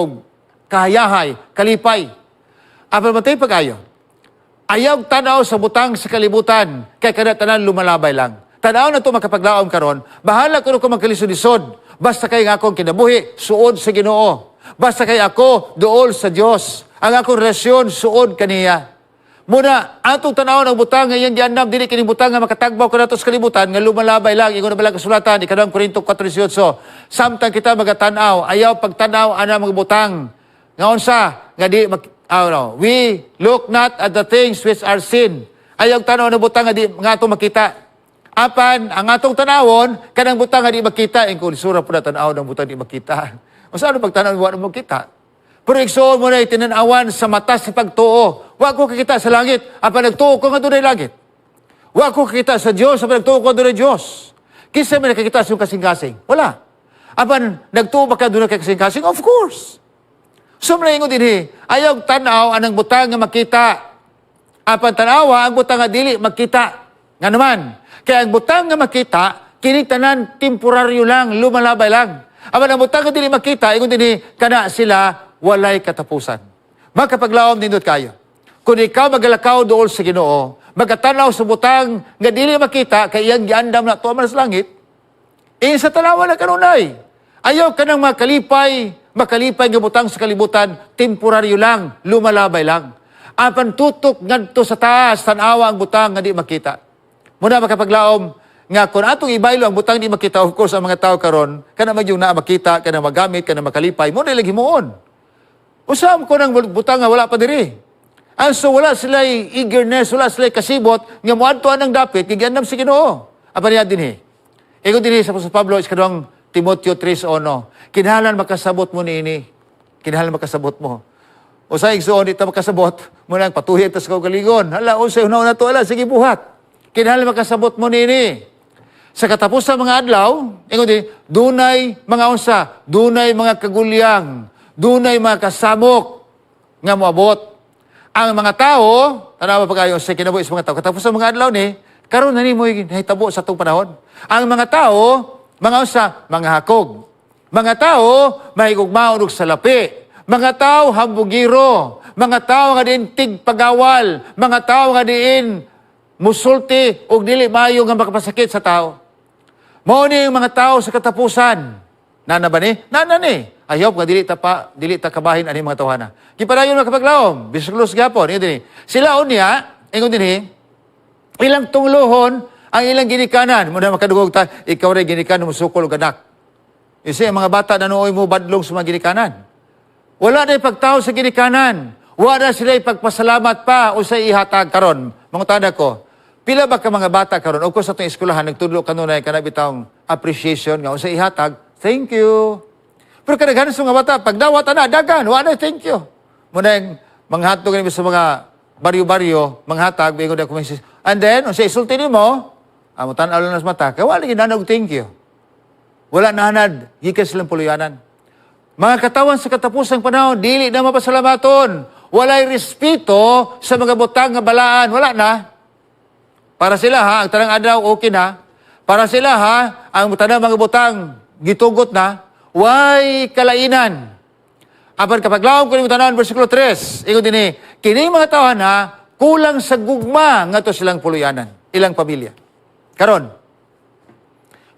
kahayahay, kalipay. Apal matay pag-ayo. Ayaw tanaw sa butang sa kalibutan, kaya kanatanan lumalabay lang. Tanaw na ito makapaglaom karon, bahala ko magkalisod-isod. Basta kay nga akong kinabuhi, suod sa Ginoo. Basta kay ako, duol sa Diyos. Ang akong relasyon, suod kaniya. Muna, atong tanaw ng butang ngayon giandam, dili kining butang nga makatagbaw ko nato sa kalibutan, nga lumalabay lang, ingon na balang kasulatan, ikadang Korinto 4:18. Samtang kita magatanaw, ayaw pagtanaw ana mga butang. Nga unsa, nga di, we look not at the things which are seen. Ayaw tanaw ng butang nga di nga atong makita. Apan, ang atong tanawon, kanang butang nga di makita, kung sura po na tanaw ng butang di makita. O saan pagtanaw ng makita? Pero iksoon mo na itinanawan sa mata sa pagtuo. Wa ko kakita sa langit, apan nagtuo ko nga doon ay langit. Wa ko kakita sa Diyos, apan nagtuo ko doon ay Diyos. Kisa may nakakita sa yung kasing-kasing? Wala. Apan nagtuo ba ka doon ay kasing-kasing? Of course. So, malaingon din ayaw tanaw anang butang nga makita. Apan tanawa, ang butang nga dili makita. Nga naman, kaya ang butang nga makita, kinitanan temporaryo lang, lumalabay lang. Apan ang butang nga dili makita, ingon din kana sila walay katapusan. Magkapaglaom nindot kayo. Kung ikaw magalakaw dool sa Ginoo, magkatanaw sa butang nga dili makita, kay iyang giandam na tuwa man sa langit, sa tanawa na kanunay. Ayaw ka nang makalipay nga butang sa kalibutan, temporaryo lang, lumalabay lang. Apan tutok ngadto sa taas, tanawa ang butang nga di makita. Muna makapaglaom, nga kung atong ibaylo ang butang di makita, of course, ang mga tao karon kana magyung na makita, kana magamit, kana makalipay, mo na lagi moon. Usam ko ng butang nga wala pa diri. And so wala sila eagerness, wala sila kasibot, nga muadto ang dapit, kigiandam si Ginoo. Apa niya dinhi? Ego dinhi sa Apostol Pablo, iskadong Timoteo 3:1. Kinahanglan makasabot mo niini. Kinahanglan makasabot mo. O sa igsoon, ito makasabot, muna ang patuhi ito sa kaugalingon. Hala, unsay una to, ala, sige buhat. Kinahanglan makasabot mo niini. Sa katapusan mga adlaw, ingon din, dunay mga unsa, dunay mga kagulyang, dunay mga kasamok nga moabot. Ang mga tao, tanawa pa kayo sa kinabuhi sa mga tao, katapusan mga adlaw ni, karon na ni mo nahitabo sa itong panahon. Ang mga tao, mga unsa, mga hakog. Mga tao, mahigugmaon og salapi. Mga tao, hambugiro. Mga tao nga diin tigpagawal. Mga tao nga diin musulti o dili mayo nga makapasakit sa tao. Mao ni yung mga tao sa katapusan. Nana ba ni? Nana ni. Ayop nga dili ta kabahin ani mga tawhana. Gipadayon na kapaglaom, bisuglos gapon, ini. Sila unya, ingon dinhi, ilang tunglohon ang ilang ginikanan. Muna makadugog ta, ikaw ray ginikanan mo sukol og anak. Kasi ang mga bata nanuoy mo badlong sa mga ginikanan. Wala na pagtao sa ginikanan. Wala sila ipagpasalamat pa o sa ihatag karon. Mangutana ko, pila ba ka mga bata karon? O ko sa itong eskwelahan, nagtudlo kanunay ka na bitawng appreciation nga o sa ihatag, thank you. Pero kadaghanan sa mga bata, pag dawat na, dagan, wala thank you. Muna yung manghatog nga sa mga baryo-baryo, manghatag, bigo na kumisis. And then, o sa isulti mo, amo tanaw lang sa mata, kaya wala ginanog thank you. Wala nahanad, gikan silang puluyanan. Mga katawan sa katapusang panahon, dili na mapasalamaton. Walay respeto sa mga butang nga balaan. Wala na. Para sila ha, ang tanang adlaw okay na. Para sila ha, ang tanang mga butang gitugot na. Way kalainan. Apan kapag lawom ko ni tanan versikulo 3, ingon dinhi, kini mga tawahan ha, kulang sa gugma nga to silang puluyanan, ilang pamilya. Karon,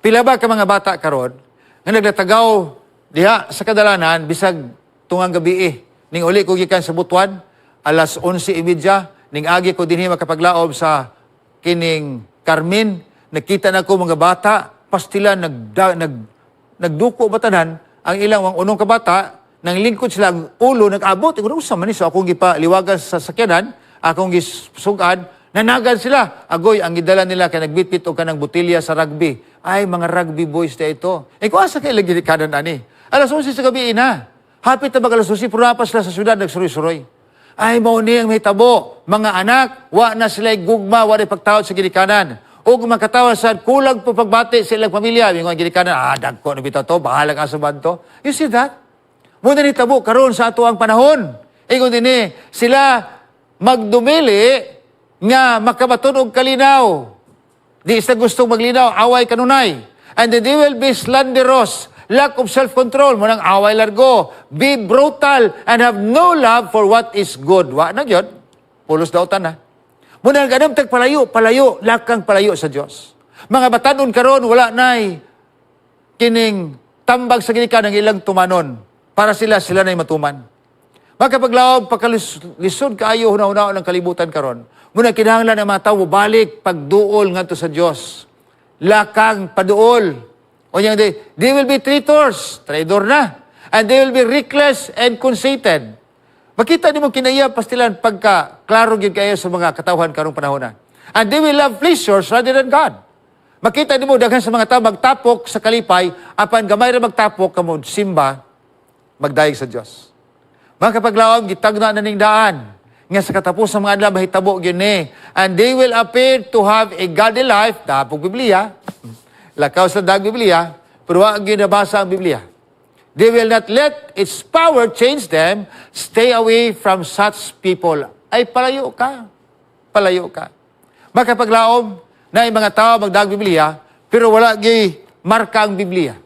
pila ba ka mga bata karon nga naglatagaw diha sa kadalanan bisag tungang gabi ning uli ko gikan sa Butuan alas 11:30 ning agi ko dinhi makapaglaob sa kining Carmen, nakita na ko mga bata pastilan nagduko batanan ang ilang unong kabata nang lingkod sila ang ulo nag-abot ug usa man ni so akong gipaliwagan sa sakyanan akong gisugad nanagan sila agoy ang gidala nila kay nagbitbit og kanang botelya sa rugby ay mga rugby boys na ito kung asa kay lagi kanan ani alas 11 sa gabi na hapit na mag alas 12 purapas sila sa syudad nagsuroy-suroy ay mao ni ang mahitabo mga anak wa na sila gugma wa na pagtawad sa ginikanan o kung makatawa sa kulang po pagbati sa ilang pamilya, yung ginikanan, dagko na bitaw to, bahalang asaban to. You see that? Muna ni tabo, karon sa ato ang panahon. Ingon din sila magdumili nga makabaton og kalinaw. Di isa gustong maglinaw, away kanunay. And then they will be slanderous, lack of self-control, munang away largo, be brutal, and have no love for what is good. Wa na gyud, pulos daw na. Muna ganam tag palayo, lakang palayo sa Dios. Mga batanon karon wala nay kining tambag sa ginikanan ng ilang tumanon para sila nay matuman. Magkapaglaob pagkalisod kaayo hunahuna ng kalibutan karon. Muna kinahanglan ang mga tawo balik pagduol ngadto sa Dios. Lakang paduol. O yang they will be traitors, traidor na. And they will be reckless and conceited. Makita nimo kinaiya pastilan pagka klaro gyud kayo sa mga katawhan karong panahon na. And they will love pleasures rather than God. Makita nimo daghan sa mga tawo magtapok sa kalipay apan gamay ra magtapok kamo simba magdayeg sa Dios. Mga kapaglaom gitagna na ning daan nga sa katapos sa mga adlaw mahitabo gyud ni. And they will appear to have a godly life, tapog Biblia. Lakaw sa dag Biblia, pero wa gyud nabasa ang Biblia. They will not let its power change them. Stay away from such people. Ay, palayo ka. Palayo ka. Makapaglaom na yung mga tao magdag Biblia, pero wala gi marka ang Biblia.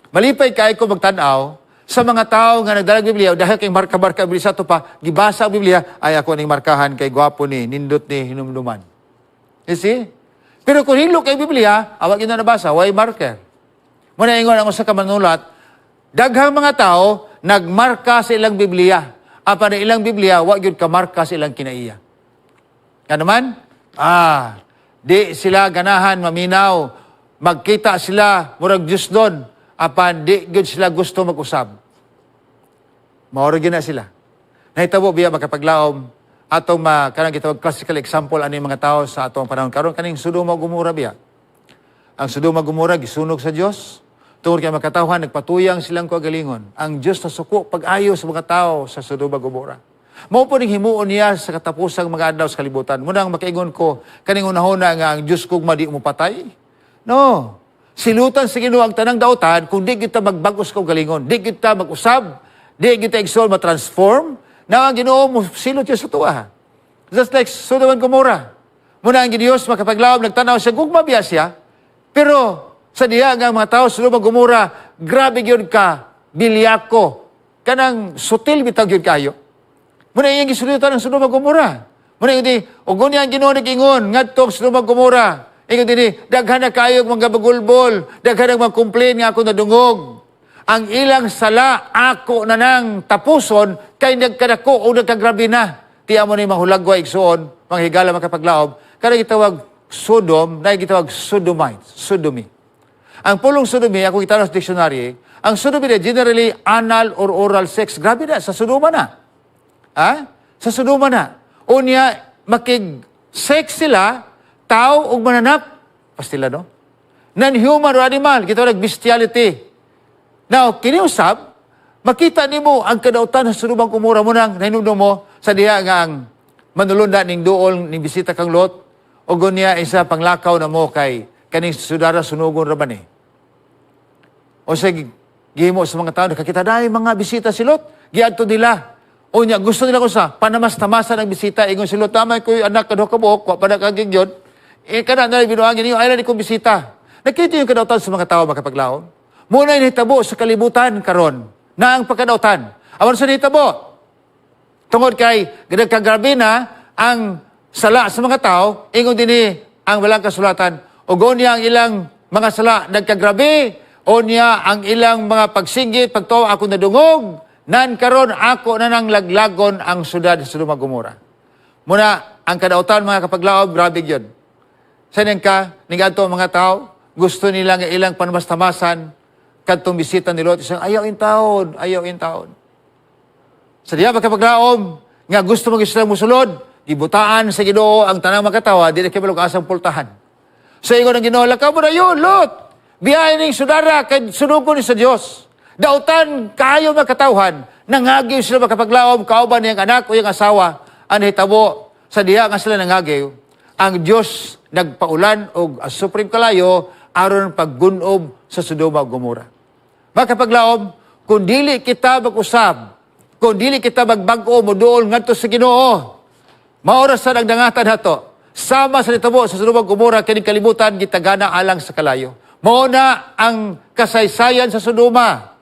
Malipay kay ko magtanaw sa mga tao nga nagdalag Biblia, dahil kay marka-marka ang Biblia sa ito pa, gibasa ang Biblia, ay ako ning markahan kay gwapo ni, nindot ni, hinumduman. You see? Pero kung hilo kay Biblia, awag yun na nabasa, why marker? Muna ingon ang usa ka manulat, daghang mga tao nagmarka sa ilang Biblia. Apan ilang Biblia wa gyud ka marka sa ilang kinaiya. Ano man? Di sila ganahan maminaw, magkita sila murag Dios doon. Apan di gyud sila gusto mag-usab. Maoro gyud na sila. Nahitabo biya makapaglaom atong kanang gitawag classical example ano yung mga tao sa atong panahon karon kaning Sodoma ug Gomora biya. Ang Sodoma ug Gomora gisunog sa Dios. Tungod kay makatawhan nagpatuyang silang kagalingon. Ang Dios nasuko pag-ayo sa mga tao sa Sodoma ug Gomora. Mao po ning himuon niya sa katapusang mga adlaw sa kalibutan. Muna ang makaingon ko kaning unahon nga ang Dios kog madi mo patay. No. Silutan sa Ginoo ang tanang daotan kung di kita magbag-os kog galingon, di kita mag-usab, di kita igsoon ma-transform. Na ang Ginoo mo silot siya sa tuwa. Just like Sodom and Gomorrah. Muna ang Diyos makapaglaom, nagtanaw siya, gugma biya siya. Pero sa diha nga mga tao, Sodom and Gomorrah, grabe yun ka, bilyako. Kanang sutil bitag yun kayo. Muna yung gisulutan ng Sodom and Gomorrah. Muna yung di, ugon niya ang Ginoo nag-ingon, ngadtong Sodom and Gomorrah. Ingon din, daghan na kayo mga bagulbol, daghan na mag-complain nga ako nadungog. Ang ilang sala, ako na nang tapuson, kay nagkadako o nagkagrabe na. Tiya mo na yung mahulagwa, igsoon, mga higala, makapaglaob. Kaya gitawag Sodom, na gitawag Sodomite, Sodomy. Ang pulong Sodomy, ako kita sa dictionary, ang Sodomy na generally anal or oral sex. Grabe na, sa Sodoma na. Ha? Sa Sodoma na. Unya, makig-sex sila, tao o mananap. Pastila, no? Non-human or animal, gitawag bestiality. Now, kiniusap, makita nimo ang kadautan sa Sodoma ug Gomorrah mo nang nahinumdum mo sa diha nga ang manulunda ning duol ning bisita kang Lot o gunya isa panglakaw na mo kay kaning sudara sunugon ra ba ni. O sa gihimo sa mga tao nakakita dai mga bisita si Lot, giadto nila. O nya gusto nila ko sa panamas-tamasan ang bisita ingon si Lot tamay ko anak kadto ka buok wa pa nakagigyon. Kana na binuangin niyo ay ko bisita. Nakita yung kadautan sa mga tao makapaglaom. Muna inhitabo sa kalibutan karon na ang pagkadautan. Awan sa nahitabo. Tungod kay nagkagrabe na ang sala sa mga tao, ingon dinhi ang walang kasulatan. Ugon niya ang ilang mga sala nagkagrabe, o niya ang ilang mga pagsinggit, pagtuwa ako nadungog, nan karon ako na nang laglagon ang syudad sa Sodoma ug Gomorrah. Muna ang kadautan mga kapaglaob, grabe gyud. Sanin ka, nigadto ang mga tao, gusto nila nga ilang panamastamasan, kadtong bisita ni Lot, isang ayaw in taon. Sa diya magkapaglaom, nga gusto mag-Islam musulod, gibutaan sa Ginoo ang tanang makatawa, di na kabalog asang pultahan. Sa ingon ng Ginoo, lakaw mo na yun, Lot! Biyahe ning sudara, kay sunugon ni sa Diyos. Dautan, kayo makatawhan, nangagiw sila makapaglaom, kauban niyang anak o yung asawa, ang hitabo, sa diya nga sila nangagiw, ang Diyos nagpaulan o supreme kalayo, aron paggunob sa Sodoma ug Gomorrah. Makapaglaom, kung dili kita mag-usab, kung dili kita magbago mo dool ngadto sa Ginoo, maoras sa nagdangatan nato, sama sa nitabo sa Sodoma ug Gomorrah kining kalibutan gitagana alang sa kalayo. Mao na ang kasaysayan sa Sodoma.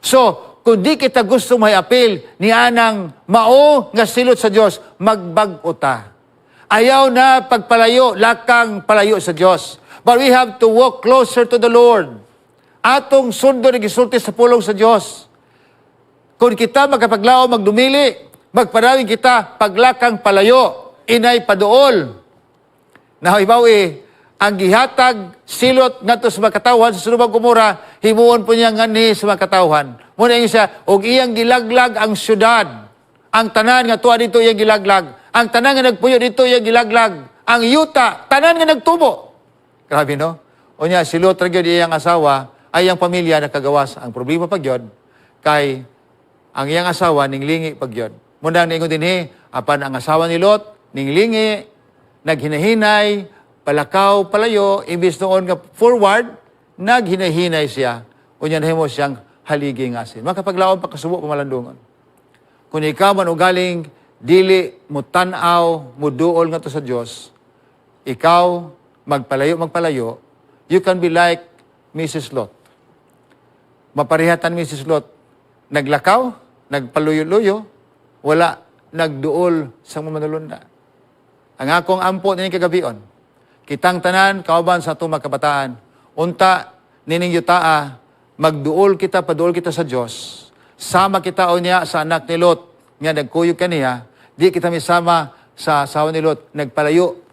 So, kung di kita gusto apil ni anang mao nga silot sa Dios, magbag-o ta. Ayaw na pagpalayo, lakang palayo sa Dios. But we have to walk closer to the Lord. Atong sundo ni gisulti sa pulong sa Dios. Kung kita magkapaglaom, magdumili, magparawin kita, paglakang palayo, inay paduol. Nahibawi, ang gihatag, silot, ngadto sa makatawhan sa Sodoma ug Gomorrah, himuon po niya ngani sa makatawhan. Muna yung siya, og iyang gilaglag ang syudad. Ang tanan nga tuwa dito iyang gilaglag. Ang tanan nga nagpuyo dito iyang gilaglag. Ang yuta, tanan nga nagtubo. Grabe, no? O niya, si Lot ra gyud iyang asawa, ay iyang pamilya nakagawas. Ang problema pag yun, kay ang iyang asawa ninglingi pag yun. Muna ang ningon dinhi, apan ang asawa ni Lot, ninglingi, naghinahinay, palakaw, palayo, ibis noon nga forward, naghinahinay siya. O niya nahimo siyang haligi nga asin. Makapaglaon pagkasubo pamalandungon. Kung ikaw man ugaling, dili mo tanaw, mo duol nga to sa Dios, ikaw magpalayo, you can be like Mrs. Lot. Maparihatan Mrs. Lot, naglakaw, nagpaluyo-luyo, wala nagduol sa mamanulunda. Ang akong ampo nining kagabion, kitang tanan, kauban sa itong magkabataan, unta, nining yutaa, magduol kita, paduol kita sa Diyos, sama kita o niya sa anak ni Lot, nga nagkuyog kaniya, di kita misama sa asawa ni Lot, nagpalayo,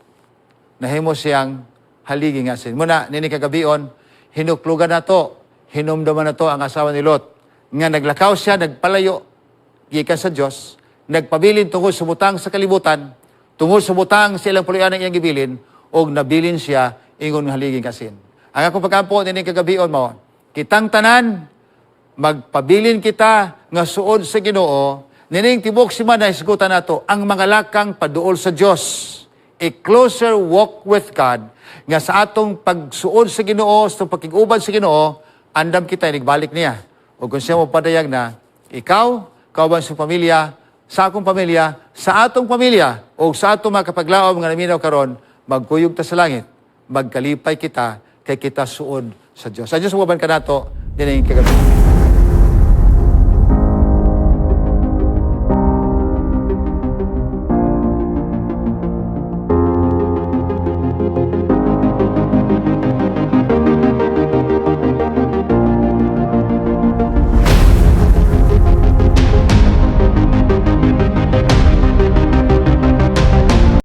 nahimo siyang haligi nga sin. Muna, nining kagabion, hinuklugan na to, hinumdaman na to ang asawa ni Lot, nga naglakaw siya, nagpalayo, gikan sa Diyos, nagpabilin tungod sa butang sa kalibutan, tungod sa butang sa ilang puloy ang iyang gibilin, o nabilin siya ingon nga haliging kasin. Ang akong pagkampo din kagabion mo, kitang tanan, magpabilin kita nga suod sa Ginoo, nining tibok si man na hisgutan nato ang mga lakang paduol sa Dios. A closer walk with God, nga sa atong pagsuod sa Ginoo, sa pagkiguban sa Ginoo, andam kita nagbalik niya. O kung siya mo padayag na, ikaw, kauban sa pamilya, sa akong pamilya, sa atong pamilya, o sa atong mga kapaglaom nga naminaw karon, magkuyog ta sa langit, magkalipay kita, kay kita suod sa Dios. Sa Diyos, uban ka nato, din ang kagabi.